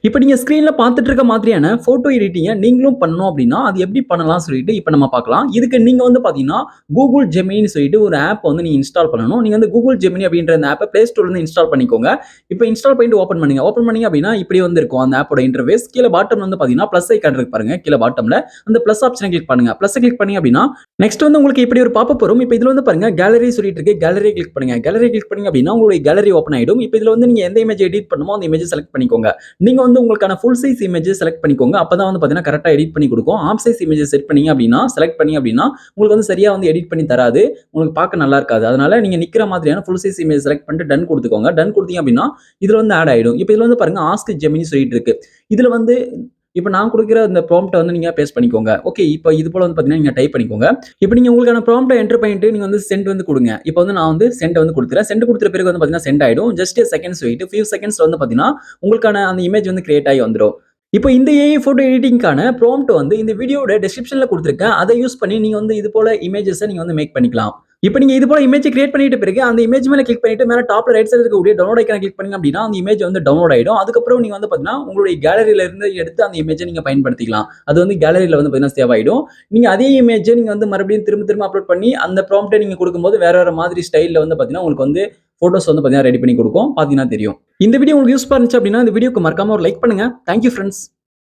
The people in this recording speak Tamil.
இப்ப நீங்க ஸ்க்ரீன்ல பார்த்துட்டு இருக்க மாதிரியான ஃபோட்டோ எடிட்டிங்க நீங்களும் பண்ணணும் அப்டின்னா, அது எப்படி பண்ணலாம்னு சொல்லிட்டு இப்ப நம்ம பார்க்கலாம். இதுக்கு நீங்க வந்து பார்த்தீங்கன்னா, Google Geminiன்னு சொல்லிட்டு ஒரு ஆப் வந்து நீங்க இன்ஸ்டால் பண்ணணும். நீங்க வந்து Google Gemini அப்படின்ற அந்த ஆப்ப Play Storeலருந்து இன்ஸ்டால் பண்ணிக்கோங்க. இப்ப இன்ஸ்டால் பண்ணிட்டு ஓப்பன் பண்ணுங்க. ஓப்பன் பண்ணீங்க அப்படின்னா, இப்படி வந்து இருக்கும் அந்த ஆப்போட இன்டர்ஃபேஸ். கீழ பாட்டம்ல வந்து பார்த்தீங்கன்னா, பிளஸ் ஐகான் இருக்கு பாருங்க. கீழ பாட்டம்ல அந்த பிளஸ் ஆப்ஷன கிளிக் பண்ணுங்க. பிளஸ்ஸ கிளிக் பண்ணீங்க அப்படின்னா, நெக்ஸ்ட் வந்து உங்களுக்கு இப்படி ஒரு பாப்பப் வரும். இப்ப இதுல வந்து பாருங்க கேலரி சொல்லிட்டு இருக்கு. கேலரி கிளிக் பண்ணுங்க. கேலரி கிளிக் பண்ணீங்க அப்படின்னா, உங்களுடைய கேலரி ஓப்பன் ஆயிடும். இப்ப இதுல வந்து நீங்க எந்த இமேஜ் எடிட் பண்ணணுமோ அந்த இமேஜ் செலக்ட் பண்ணிக்கோங்க. நீங்க வந்து உங்களுக்கான ஃபுல் சைஸ் இமேஜ் செலக்ட் பண்ணிக்கோங்க. அப்பதான் வந்து பாத்தீங்கன்னா கரெக்டா எடிட் பண்ணி கொடுக்கும். ஆஃப் சைஸ் இமேஜ் செட் பண்ணீங்க அப்படின்னா செலக்ட் பண்ணி அப்படின்னா உங்களுக்கு வந்து சரியா வந்து எடிட் பண்ணி தராது. உங்களுக்கு பார்க்க நல்லா இருக்காது. அதனால நீங்க நிக்கிற மாதிரியான ஃபுல் சைஸ் இமேஜ் செலக்ட் பண்ணிட்டு டன் கொடுத்துக்கோங்க. டன் கொடுத்தீங்க அப்படின்னா இதுல வந்து ஆட் ஆயிடும். இப்போ இதுல வந்து பாருங்க ஆஸ்க் ஜெமினி சொல்லிட்டு இருக்கு. இதுல வந்து இப்ப நான் குடுக்கிற இந்த ப்ராம்ப்ட்ட வந்து நீங்க பேஸ்ட் பண்ணிக்கோங்க. ஓகே. இப்ப இது போல வந்து பாத்தீங்கன்னா நீங்க டைப் பண்ணிக்கோங்க. இப்ப நீங்க உங்களுக்கான ப்ராம்ப்ட்ட என்டர் பண்ணிட்டு நீங்க வந்து சென்ட் வந்து குடுங்க. இப்ப வந்து நான் வந்து சென்ட் வந்து குடுத்துறேன். சென்ட் குடுத்த பிறகு வந்து பாத்தீங்கன்னா சென்ட் ஆயிடும். Just a seconds wait. few செகண்ட்ஸ்ல வந்து பாத்தீங்கன்னா உங்களுக்கான அந்த இமேஜ் வந்து கிரியேட் ஆகி வந்துரும். இப்போ இந்த ஏஐ போட்டோ எடிட்டிங்கான ப்ராம்ப்ட் வந்து இந்த வீடியோட டிஸ்கிரிப்ஷன்ல கொடுத்திருக்கேன். அதை யூஸ் பண்ணி நீங்க வந்து இது போல இமேஜஸ நீங்க வந்து மேக் பண்ணிக்கலாம். இப்போ நீங்க இது போல இமேஜ் கிரியேட் பண்ணிட்ட பிறகு அந்த இமேஜ் மேல கிளிக் பண்ணிட்டு மேல டாப்ல ரைட் சைடுல இருக்கக்கூடிய டவுன்லோட் ஐகானை கிளிக் பண்ணீங்க அப்படின்னா அந்த இமேஜ் வந்து டவுன்லோட் ஆயிடும். அதுக்கப்புறம் நீங்க வந்து பாத்தீங்கன்னா உங்களுடைய கேலரியில இருந்து எடுத்து அந்த இமேஜை நீங்க பயன்படுத்திக்கலாம். அது வந்து கேலரியில வந்து பாத்தீங்கன்னா சேவ் ஆயிடும். நீங்க அதே இமேஜ் நீங்க வந்து மறுபடியும் திரும்ப திரும்ப அப்லோட் பண்ணி அந்த ப்ராம்ப்ட்டை நீங்க கொடுக்கும்போது வேற வேற மாதிரி ஸ்டைல்ல வந்து பாத்தீங்கன்னா உங்களுக்கு வந்து போட்டோஸ் வந்து பாத்தீங்கன்னா ரெடி பண்ணி கொடுக்கும். பாத்தீங்கன்னா தெரியும். இந்த வீடியோ உங்களுக்கு யூஸ்ஃபுல்லா இருந்துச்சு அப்படின்னா இந்த வீடியோக்கு மறக்காம ஒரு லைக் பண்ணுங்க. Thank you friends.